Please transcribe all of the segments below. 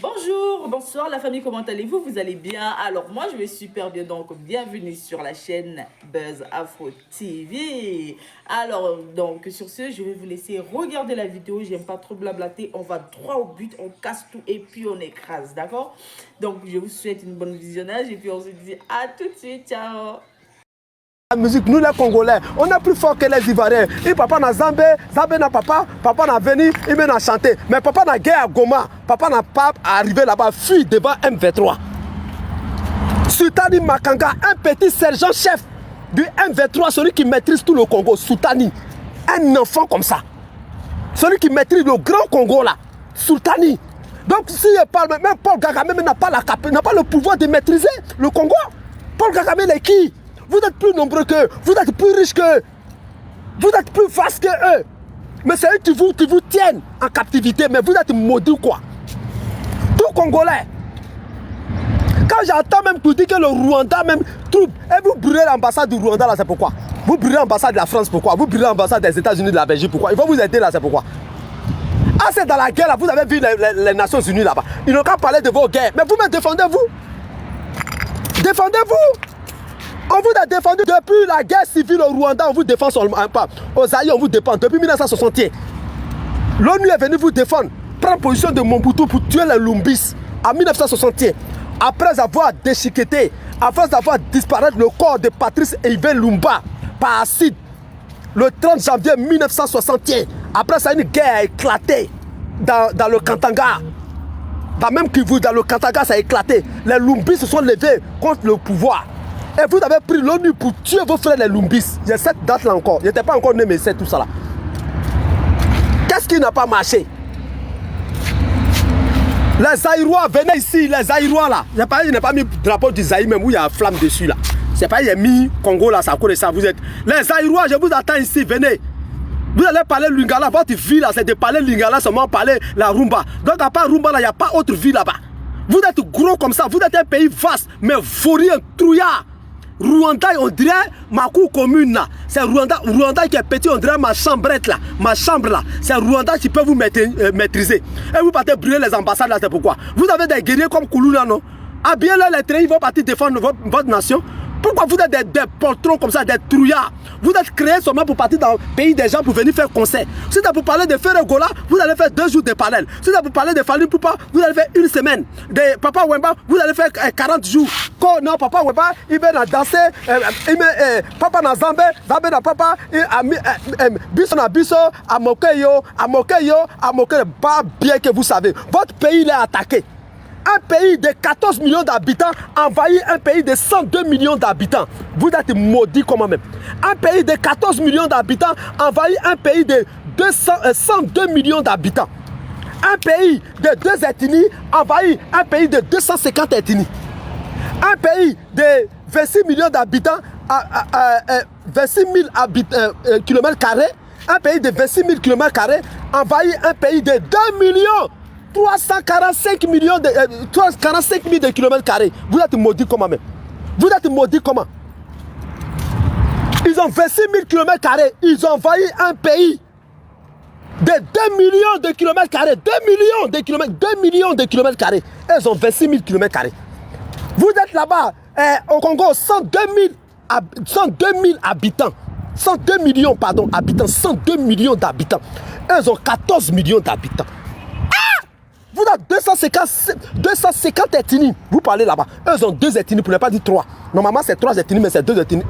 Bonjour, bonsoir la famille, comment allez-vous? Vous allez bien? Alors moi je vais super bien, donc bienvenue sur la chaîne Buzz Afro TV. Alors donc sur ce, je vais vous laisser regarder la vidéo, j'aime pas trop blablater, on va droit au but, on casse tout et puis on écrase, d'accord? Donc je vous souhaite une bonne visionnage et puis on se dit à tout de suite, ciao! La musique, nous les Congolais, on est plus fort que les Ivoiriens. Et papa n'a Zambé, Zambé n'a papa, papa n'a venu, il m'a chanté. Mais papa n'a guerre à Goma, papa n'a pas arrivé là-bas, fuit devant M23. Soutani Makanga, un petit sergent-chef du M23, celui qui maîtrise tout le Congo, Soutani. Un enfant comme ça. Celui qui maîtrise le grand Congo là, Soutani. Donc si je parle, même Paul Kagame n'a pas le pouvoir de maîtriser le Congo. Paul Kagame il est qui? Vous êtes plus nombreux qu'eux, vous êtes plus riches qu'eux, vous êtes plus vastes qu'eux. Mais c'est eux qui vous tiennent en captivité, mais vous êtes maudits quoi. Tout Congolais. Quand j'entends même vous dire que le Rwanda même trouve, et vous brûlez l'ambassade du Rwanda là, c'est pourquoi? Vous brûlez l'ambassade de la France, pourquoi? Vous brûlez l'ambassade des États-Unis, de la Belgique, pourquoi? Ils vont vous aider là, c'est pourquoi? Ah, c'est dans la guerre là, vous avez vu les Nations Unies là-bas. Ils n'ont qu'à parler de vos guerres. Mais vous me défendez-vous? Défendez-vous! On vous a défendu depuis la guerre civile au Rwanda, on vous défend seulement pas. Au Zaïre, on vous défend depuis 1961. L'ONU est venue vous défendre, prendre position de Mobutu pour tuer les Lumbis en 1961. Après avoir déchiqueté, après avoir disparu le corps de Patrice Evé Lumumba par acide, le 30 janvier 1961. Après ça, une guerre a éclaté dans le Katanga. Dans même Kivu, dans le Katanga, ça a éclaté. Les Lumbis se sont levés contre le pouvoir. Et vous avez pris l'ONU pour tuer vos frères les Lumbis. Il y a cette date là encore. Il n'était pas encore né, mais c'est tout ça là. Qu'est-ce qui n'a pas marché? Les Zaïrois, venez ici, les Zaïrois là. Il n'a pas mis le drapeau du Zaïre même où il y a la flamme dessus là. C'est pas il a mis Congo là, ça connaît ça. Vous êtes. Les Zaïrois, je vous attends ici, venez. Vous allez parler Lingala, votre vie là, c'est de parler Lingala, seulement parler la Rumba. Donc à part Rumba là, il n'y a pas autre vie là-bas. Vous êtes gros comme ça, vous êtes un pays vaste, mais vaurien, trouillard. Rwanda, on dirait ma cour commune là. C'est Rwanda qui est petit, on dirait ma chambrette là. Ma chambre là. C'est Rwanda qui peut vous maîtriser. Et vous partez brûler les ambassades là, c'est pourquoi? Vous avez des guerriers comme Koulouna, non? Habillez-les les trains, ils vont partir défendre votre nation. Pourquoi vous êtes des poltrons comme ça, des trouillards? Vous êtes créés seulement pour partir dans le pays des gens pour venir faire concert. Si c'est pour parler de Ferregola, vous allez faire 2 jours de parallèle. Si c'est pour parler de Fali Poupa, vous allez faire 1 semaine. De Papa Wemba, vous allez faire 40 jours. Quand non, Papa Wemba, il va danser, Papa na Zambé, Zambé na Papa, Biso na Biso, Amokeyo, pas bien que vous savez. Votre pays il est attaqué. Un pays de 14 millions d'habitants envahit un pays de 102 millions d'habitants. Vous êtes maudits comment même. Un pays de 14 millions d'habitants envahit un pays de 102 millions d'habitants. Un pays de 2 ethnies envahit un pays de 250 ethnies. Un pays de 26 millions d'habitants, 26 000 km², un pays de 26 000 km² envahit un pays de 2 millions 345 millions de 45 000 de km². Vous êtes maudits comment même? Vous êtes maudits comment? Ils ont 26 000 km². Ils ont envahi un pays de 2 millions de km². 2 millions de km². 2 millions de km². Ils ont 26 000 km². Vous êtes là-bas au Congo, 102 000 habitants. 102 millions, pardon, habitants. 102 millions d'habitants. Ils ont 14 millions d'habitants. Vous avez 250 ethnies. Vous parlez là-bas. Eux ont 2 ethnies, pour ne pas dire 3. Normalement, c'est 3 ethnies, mais c'est 2 ethnies.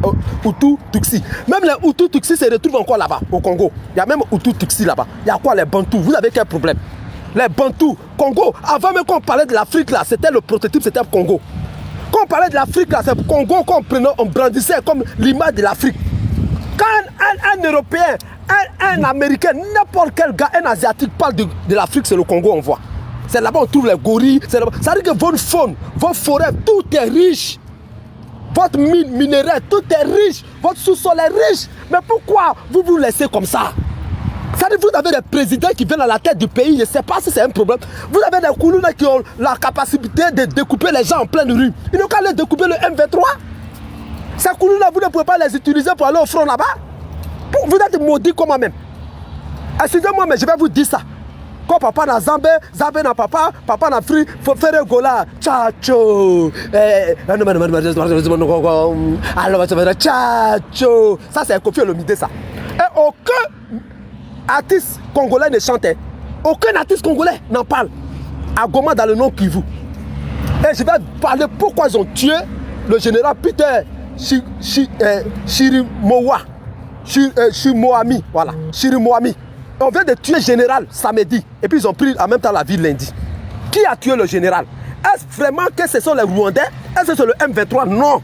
Hutu, Tutsi. Même les Hutu, Tutsi se retrouvent encore là-bas, au Congo. Il y a même Hutu, Tutsi là-bas. Il y a quoi, les Bantous? Vous avez quel problème? Les Bantous, Congo. Avant même qu'on parlait de l'Afrique, là, c'était le prototype, c'était le Congo. Quand on parlait de l'Afrique, là, c'est le Congo qu'on brandissait comme l'image de l'Afrique. Quand un Européen, un Américain, n'importe quel gars, un Asiatique parle de l'Afrique, c'est le Congo, on voit. C'est là-bas on trouve les gorilles. Ça veut dire que votre faune, votre forêt, tout est riche. Votre mine minéraire, tout est riche. Votre sous-sol est riche. Mais pourquoi vous vous laissez comme ça? Ça veut dire que vous avez des présidents qui viennent à la tête du pays. Je ne sais pas si c'est un problème. Vous avez des Koulouna qui ont la capacité de découper les gens en pleine rue. Ils n'ont qu'à les découper le M23. Ces Koulouna, vous ne pouvez pas les utiliser pour aller au front là-bas. Vous êtes maudits comment même. Excusez-moi, mais je vais vous dire ça. Quand papa na Zambé, Zambé na papa, papa na Free, faut faire gola. Tchacho. Tchacho. Ça, c'est Kofi Olomide, ça. Et aucun artiste congolais ne chantait. Aucun artiste congolais n'en parle. À Goma, dans le nom Kivu. Et je vais parler pourquoi ils ont tué le général Peter Chirimowa. Chirimoami. Voilà. Chirimoami. On vient de tuer le général samedi. Et puis ils ont pris en même temps la ville lundi. Qui a tué le général? Est-ce vraiment que ce sont les Rwandais? Est-ce que c'est le M23? Non.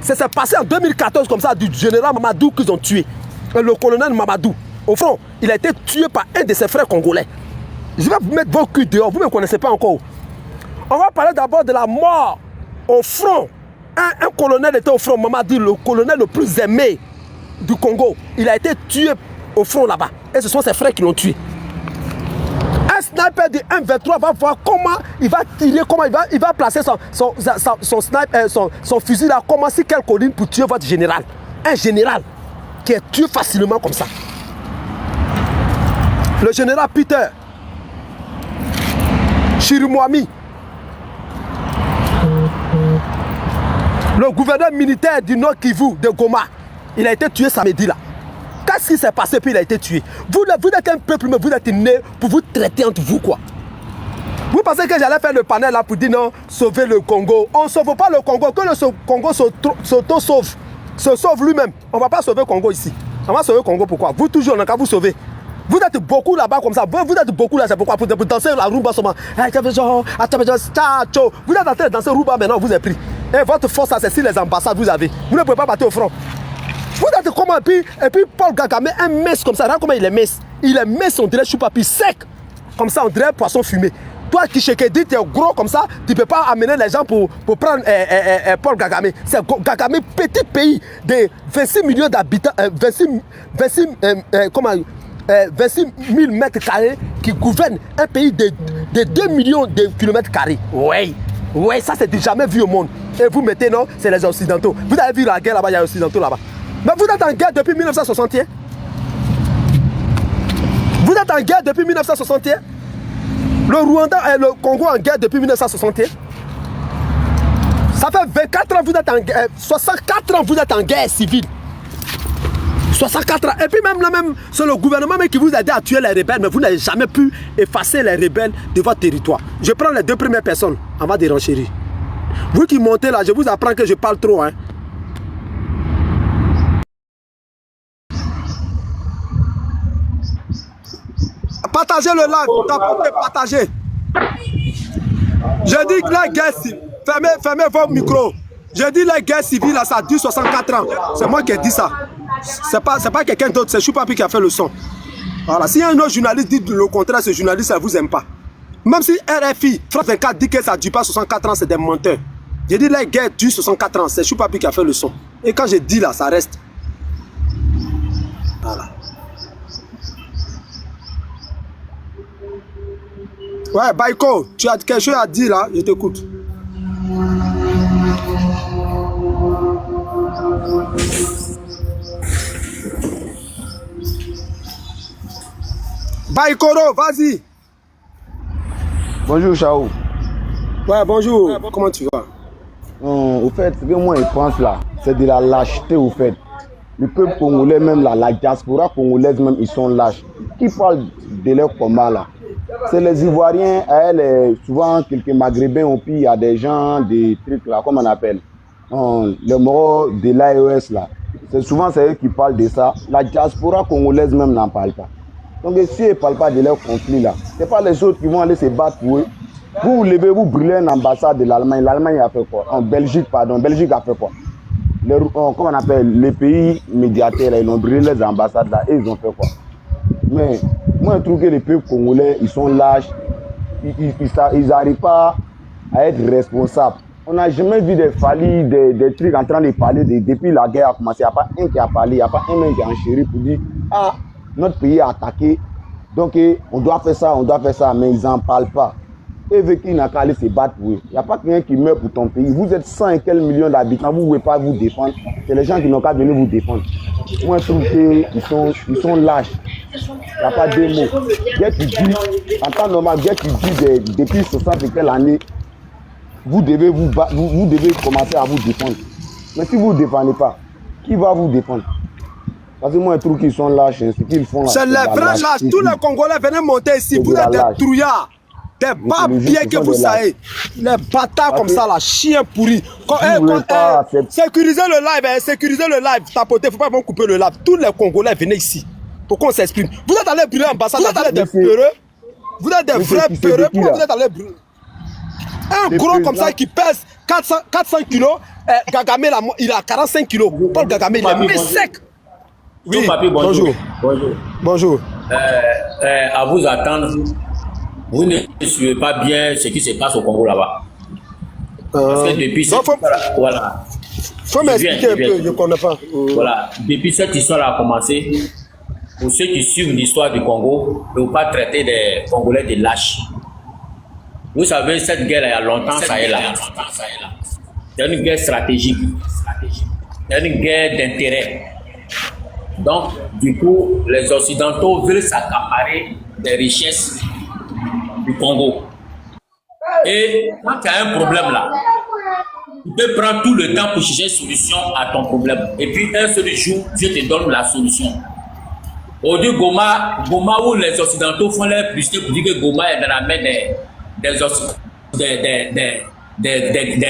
Ça s'est passé en 2014 comme ça, du général Mamadou qu'ils ont tué. Le colonel Mamadou. Au fond, il a été tué par un de ses frères congolais. Je vais vous mettre vos culs dehors. Vous ne me connaissez pas encore. On va parler d'abord de la mort au front. Un colonel était au front. Mamadou, le colonel le plus aimé du Congo. Il a été tué au front là-bas. Et ce sont ses frères qui l'ont tué. Un sniper de M23 va voir comment il va tirer, comment il va placer son fusil là, comment si quelle colline pour tuer votre général. Un général qui est tué facilement comme ça. Le général Peter Chirimoami, le gouverneur militaire du Nord Kivu de Goma, il a été tué samedi là. Qu'est-ce qui s'est passé puis il a été tué? Vous êtes un peuple, mais vous êtes né pour vous traiter entre vous quoi. Vous pensez que j'allais faire le panel là pour dire non, sauver le Congo? On ne sauve pas le Congo, que le Congo s'auto-sauve. Se sauve lui-même. On ne va pas sauver le Congo ici. On va sauver le Congo pourquoi? Vous toujours, on n'a qu'à vous sauver. Vous êtes beaucoup là-bas comme ça. Vous êtes beaucoup là, c'est pourquoi? Pour danser la rumba seulement. Vous êtes en train de danser rumba maintenant, vous êtes pris. Et votre force, c'est si les ambassades vous avez. Vous ne pouvez pas battre au front. Vous êtes comment? Et puis Paul Kagame, un mince comme ça. Regarde comment il est mince. Il est mince, on dirait choupapi sec. Comme ça, on dirait poisson fumé. Toi qui dit tu es gros comme ça, tu ne peux pas amener les gens pour prendre Paul Kagame. C'est Kagame, petit pays de 26 millions d'habitants, 26 000 mètres carrés qui gouverne un pays de 2 millions de kilomètres carrés. Oui, oui, ça c'est jamais vu au monde. Et vous mettez, non, c'est les Occidentaux. Vous avez vu la guerre là-bas, il y a les Occidentaux là-bas. Mais vous êtes en guerre depuis 1961. Vous êtes en guerre depuis 1961. Le Rwanda et le Congo en guerre depuis 1961. Ça fait 24 ans vous êtes en guerre, 64 ans vous êtes en guerre civile. 64 ans. Et puis même c'est le gouvernement qui vous a aidé à tuer les rebelles, mais vous n'avez jamais pu effacer les rebelles de votre territoire. Je prends les deux premières personnes avant de renchérir. Vous qui montez là, je vous apprends que je parle trop. Hein. Partagez le live, partagez. Je dis que la guerre civile, fermez vos micros. Je dis la guerre civile, là, ça dure 64 ans. C'est moi qui ai dit ça. C'est pas quelqu'un d'autre, c'est Choupapi qui a fait le son. Voilà. Si un autre journaliste dit le contraire, ce journaliste, ça ne vous aime pas. Même si RFI, France 24 dit que ça ne dure pas 64 ans, c'est des menteurs. Je dis la guerre dure 64 ans, c'est Choupapi qui a fait le son. Et quand je dis là, ça reste. Voilà. Ouais, Baïko, tu as quelque chose à dire là, je t'écoute. Baïkoro, vas-y. Bonjour, Chao. Ouais, bonjour. Comment tu vas? Au fait, ce que moi je pense là, c'est de la lâcheté au fait. Le peuple congolais, même là, la diaspora congolaise, même, ils sont lâches. Qui parle de leur combat là? C'est les Ivoiriens, souvent quelques Maghrébins, et puis il y a des gens, des trucs là, comment on appelle, le mot de l'AES là. C'est souvent c'est eux qui parlent de ça. La diaspora congolaise même n'en parle pas. Donc si ils ne parlent pas de leur conflit là, ce n'est pas les autres qui vont aller se battre pour eux. Vous vous levez, vous brûlez une ambassade de l'Allemagne. L'Allemagne a fait quoi? En Belgique, pardon. Belgique a fait quoi? Comment on appelle, les pays médiateurs là, ils ont brûlé les ambassades là et ils ont fait quoi? Mais moi je trouve que les peuples congolais, ils sont lâches, ils n'arrivent pas à être responsables. On n'a jamais vu des falis, des trucs en train de parler depuis la guerre a commencé. Il n'y a pas un qui a parlé, il n'y a pas un même qui a enchéri pour dire ah, notre pays est attaqué, donc on doit faire ça, mais ils n'en parlent pas. et veut qu'il n'a qu'à aller se battre pour eux. Il n'y a pas quelqu'un qui meurt pour ton pays. Vous êtes 100 et quelques millions d'habitants, vous ne pouvez pas vous défendre. C'est les gens qui n'ont qu'à venir vous défendre. Moi, je trouve qu'ils sont lâches. Il n'y a pas de mots. Dès que tu dis, en temps normal, dès que tu dis depuis 60 et quelques années, vous devez commencer à vous défendre. Mais si vous ne défendez pas, qui va vous défendre? Parce que moi, je trouve qu'ils sont lâches. Ce qu'ils font là. C'est les vrais lâches. Tous les Congolais venaient monter ici. Vous êtes des trouillards. Des papiers que vous savez. Les bâtards comme ça, là, chiens pourris. Sécurisez le live. Tapotez, il ne faut pas vraiment couper le live. Tous les Congolais venaient ici. Pour qu'on s'exprime. Vous êtes allé brûler l'ambassade. Vous êtes des peureux. Vous êtes des vrais peureux. Pourquoi vous êtes allé brûler? Un gros comme ça qui pèse 400 kilos. Gagamé, il a 45 kilos. Paul Gagamé, il est mis sec. Oui, bonjour. Bonjour. À vous attendre, vous ne suivez pas bien ce qui se passe au Congo là-bas. Parce que depuis voilà. Faut m'expliquer un peu, je ne connais pas. Voilà. Depuis cette histoire a commencé, pour ceux qui suivent l'histoire du Congo, ne faut pas traiter des Congolais de lâches. Vous savez, cette guerre, il y a longtemps, ça est là. C'est une guerre stratégique. C'est une guerre d'intérêt. Donc, du coup, les Occidentaux veulent s'accaparer des richesses du Congo. Et quand tu as un problème là, tu peux prendre tout le temps pour chercher une solution à ton problème. Et puis, un seul jour, Dieu te donne la solution. Aujourd'hui, Goma où les Occidentaux font leur publicité pour dire que Goma est dans la main des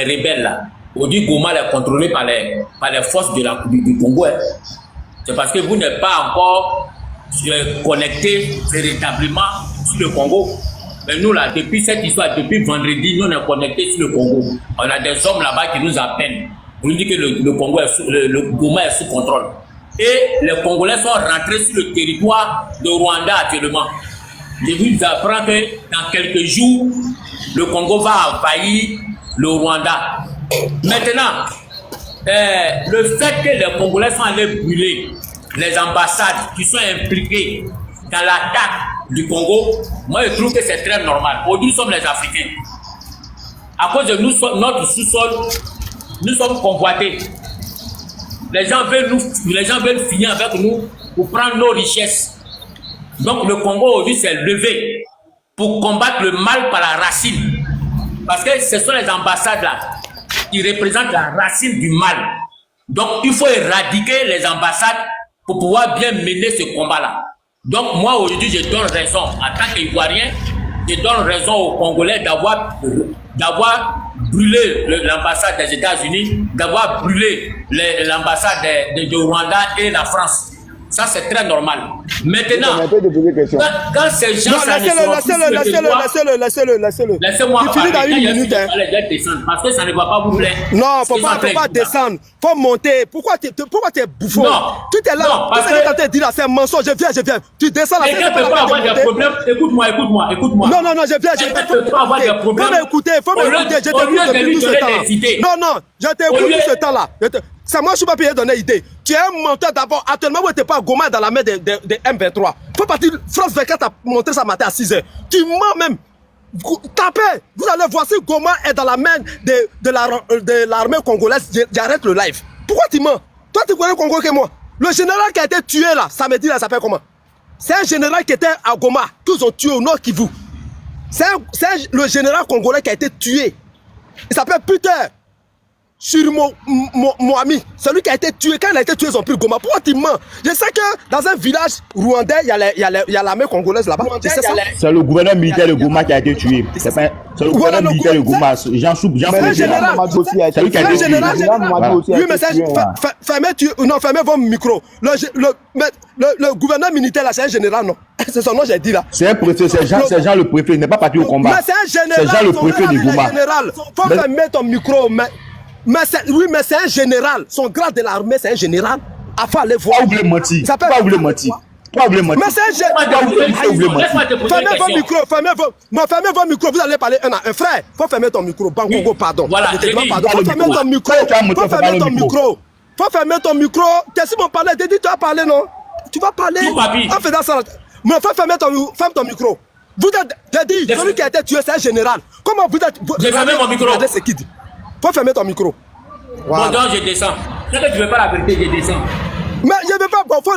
rebelles là. Aujourd'hui, Goma est contrôlé par les forces du Congo. Hein. C'est parce que vous n'êtes pas encore connecté véritablement sur le Congo. Mais nous, là, depuis cette histoire, depuis vendredi, nous, on est connectés sur le Congo. On a des hommes là-bas qui nous appellent pour nous dire que le Congo le Goma est sous contrôle. Et les Congolais sont rentrés sur le territoire de Rwanda actuellement. Je vous apprends que dans quelques jours, le Congo va envahir le Rwanda. Maintenant, le fait que les Congolais sont allés brûler les ambassades qui sont impliquées dans l'attaque du Congo, moi je trouve que c'est très normal. Aujourd'hui, nous sommes les Africains. À cause de nous, notre sous-sol, nous sommes convoités. Les gens veulent finir avec nous pour prendre nos richesses. Donc le Congo aujourd'hui s'est levé pour combattre le mal par la racine. Parce que ce sont les ambassades là qui représentent la racine du mal. Donc il faut éradiquer les ambassades pour pouvoir bien mener ce combat-là. Donc moi aujourd'hui je donne raison en tant qu'Ivoirien, je donne raison aux Congolais d'avoir brûlé l'ambassade des États-Unis, d'avoir brûlé l'ambassade de Rwanda et la France. Ça, c'est très normal. Maintenant, quand ces gens... Non, laissez-le. Laissez-moi parler. Dans une minute. Parce que ça ne va pas vous plaire. Non, faut pas descendre. Faut monter. Pourquoi tu es bouffon? Non. Tu es là. Non, parce que... tu dis là, c'est un mensonge. Je viens. Tu descends là. Quelqu'un peut pas avoir des problèmes. Écoute-moi. Non, je viens. Quelqu'un peut pas avoir des problèmes. Faut m'écouter. Je t'écoute depuis tout ce temps. Non, je t'écoute tout ce temps-là. C'est moi, je ne suis pas payé de donner idée. Tu es un menteur d'abord. Actuellement, vous n'êtes pas Goma dans la main de M23. Faut partir. France 24 a montré ça matin à 6h. Tu mens même. Tapez. Vous allez voir si Goma est dans la main de l'armée congolaise. J'arrête le live. Pourquoi tu mens? Toi, tu connais le Congo que moi. Le général qui a été tué là, samedi là, ça fait comment? C'est un général qui était à Goma, qu'ils ont tué au Nord Kivu. C'est le général congolais qui a été tué. Il s'appelle Peter. Sur mon ami, celui qui a été tué, quand il a été tué, ils ont pris Goma. Pourquoi tu mens? Je sais que dans un village rwandais, il y a l'armée congolaise là-bas. C'est le gouverneur militaire de Goma qui a été tué. C'est le gouverneur militaire de Goma, Jean Soub. C'est lui qui a été tué. Oui, mais fermez vos micros. Le gouverneur militaire là, c'est un général, non? C'est son nom, j'ai dit là. C'est un préfet, c'est Jean le préfet, il n'est pas parti au combat. Mais c'est un général. C'est Jean le préfet de Goma. Faut fermer ton micro, mais c'est un général. Son grade de l'armée, c'est un général. Afin aller voir. Pas oublier mentir. Pas oublier mentir. Mais c'est un général. Fermez vos micros. Vous allez parler un frère. Faut fermer ton micro. Bangogo, pardon. Voilà. Faut fermer ton micro. Faut fermer ton micro. Qu'est-ce qu'ils m'ont parlé? Tu vas parler, non? Tu vas parler. En faisant ça. Mais faut fermer ton micro. Vous êtes, j'ai dit, celui qui a été tué, c'est un général. Comment vous êtes... J'ai fermé mon micro. Regardez ce qu'il dit. Faut fermer ton micro. Voilà. Bon, donc je descends. Si tu ne veux pas la vérité, je descends. Mais je ne veux pas, bon, faut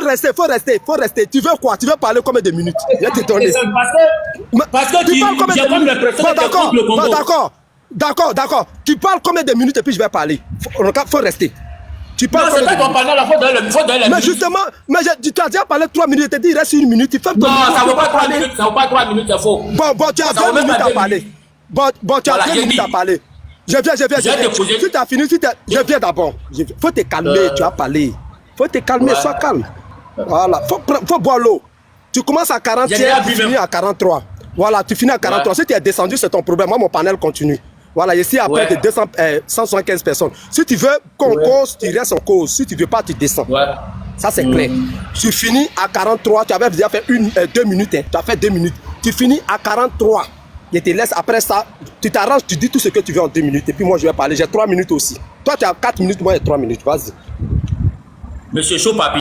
rester. Tu veux quoi? Tu veux parler combien de minutes? Je vais te donner. Parce que tu j'ai comme l'impression que tu contre le Congo. D'accord. Tu parles combien de minutes et puis je vais parler. Faut rester. Tu parles non, c'est pas ton parler, il faut donner le mais justement, tu as déjà parlé 3 minutes, tu as dit il reste 1 minute. Tu fais non, ça ne vaut pas 3 minutes, ça ne vaut pas 3 minutes, c'est faux. Bon, tu as 2 minutes à parler. Bon, tu as 2 minutes à parler. Je viens. Si tu as fini, je viens d'abord. Faut te calmer, tu as parlé. Faut te calmer, sois calme. Voilà, faut boire l'eau. Tu commences à 41, tu finis à 43. Voilà, tu finis à 43. Si tu es descendu, c'est ton problème. Moi, mon panel continue. Voilà, ici, après de 175 personnes. Si tu veux qu'on cause, tu restes en cause. Si tu ne veux pas, tu descends. Ça, c'est clair. Tu finis à 43. Tu avais déjà fait 2 minutes. Tu as fait 2 minutes. Tu finis à 43. Je te laisse après ça. Tu t'arranges, tu dis tout ce que tu veux en 2 minutes. Et puis moi, je vais parler. J'ai 3 minutes aussi. Toi, tu as 4 minutes. Moi, j'ai 3 minutes. Vas-y. Monsieur Chopapi.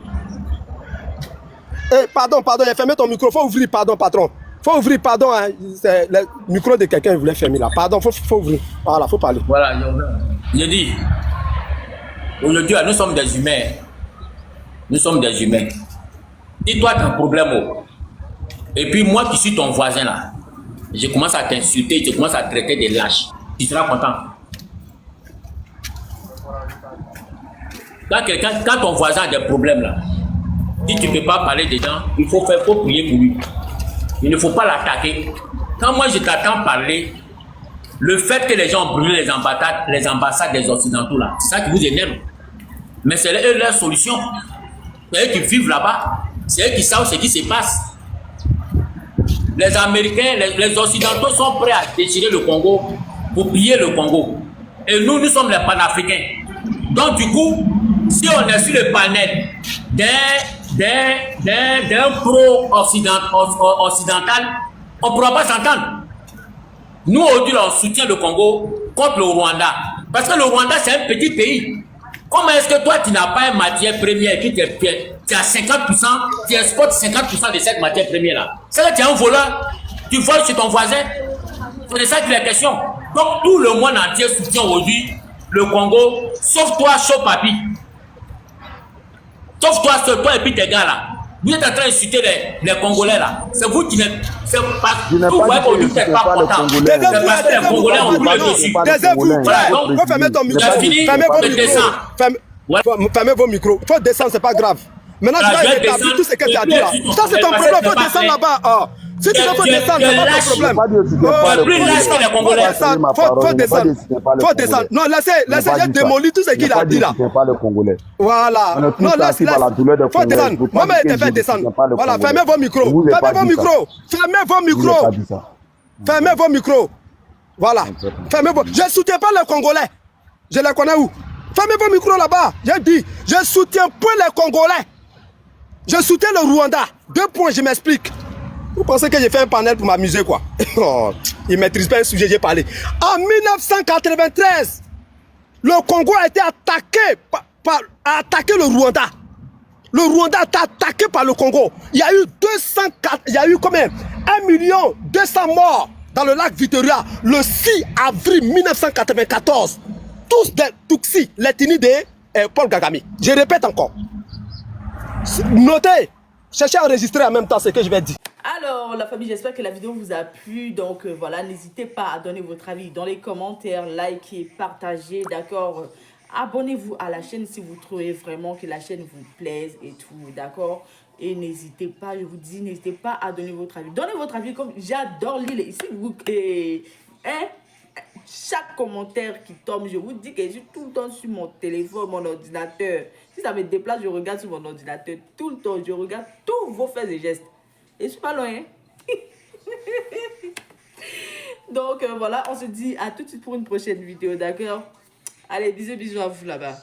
Pardon, j'ai fermé ton micro. Faut ouvrir, pardon, patron. Faut ouvrir, pardon. Hein. C'est le micro de quelqu'un qui voulait fermer là. Pardon, faut ouvrir. Voilà, faut parler. Voilà, je dis. Aujourd'hui, nous sommes des humains. Nous sommes des humains. Si toi, tu as un problème, et puis moi qui suis ton voisin là, je commence à t'insulter, je commence à te traiter de lâche. Tu seras content. Quand ton voisin a des problèmes là, si tu ne peux pas parler dedans, il faut prier pour lui. Il ne faut pas l'attaquer. Quand moi je t'attends parler, le fait que les gens ont brûlé les ambassades des Occidentaux là, c'est ça qui vous énerve. Mais c'est leur solution. C'est eux qui vivent là-bas. C'est eux qui savent ce qui se passe. Les Américains, les Occidentaux sont prêts à déchirer le Congo pour piller le Congo. Et nous sommes les panafricains. Donc du coup, si on est sur le panel d'un pro-occidental, on ne pourra pas s'entendre. Nous, aujourd'hui, on soutient le Congo contre le Rwanda. Parce que le Rwanda, c'est un petit pays. Comment est-ce que toi, tu n'as pas une matière première et que tu as 50%, tu exportes 50% de cette matière première-là? C'est que tu es un voleur, tu voles chez ton voisin. C'est de ça qu'il est question. Donc, tout le monde entier soutient aujourd'hui le Congo, sauf toi, Chopapi. Sauf toi et puis tes gars là. Vous êtes en train d'insulter les Congolais là. C'est vous qui n'êtes pas. Vous voyez qu'on ne fait pas content. C'est parce que les Congolais ont pris dessus. Taisez-vous, frère. Faut fermer ton micro. Fermez vos micros. Faut descendre, c'est pas grave. Maintenant, tu vas établir tout ce que tu as dit là. Ça, c'est ton problème. Faut descendre là-bas. Si tu veux pas descendre, c'est pas ton problème. Faut descendre. Faut descendre. Non, laissez, j'ai démoli tout ce qu'il a dit là. Voilà. Non, laisse. Faut descendre. Moi-même, je te fais descendre. Voilà, fermez vos micros. Fermez vos micros. Voilà. Fermez vos. Je ne soutiens pas les Congolais. Je les connais où? Fermez vos micros là-bas. J'ai dit, je ne soutiens pas les Congolais. Je soutiens le Rwanda. 2 points, je m'explique. Vous pensez que j'ai fait un panel pour m'amuser quoi? Il ne maîtrise pas un sujet, j'ai parlé. En 1993, le Congo a été attaqué a attaqué le Rwanda. Le Rwanda a été attaqué par le Congo. Il y a eu combien? 1 200 000 morts dans le lac Victoria le 6 avril 1994. Tous des Tutsis, l'ethnie de Paul Kagame. Je répète encore. Notez, cherchez à enregistrer en même temps ce que je vais dire. Alors, la famille, j'espère que la vidéo vous a plu. Donc, voilà, n'hésitez pas à donner votre avis dans les commentaires, likez, partagez, d'accord? Abonnez-vous à la chaîne si vous trouvez vraiment que la chaîne vous plaise et tout, d'accord? Et n'hésitez pas, je vous dis, n'hésitez pas à donner votre avis. Donnez votre avis comme j'adore lire. Ici, vous... chaque commentaire qui tombe, je vous dis que je suis tout le temps sur mon téléphone, mon ordinateur. Si ça me déplace, je regarde sur mon ordinateur tout le temps. Je regarde tous vos faits et gestes. Et je suis pas loin. Donc voilà, on se dit à tout de suite pour une prochaine vidéo, d'accord? Allez, bisous à vous là-bas.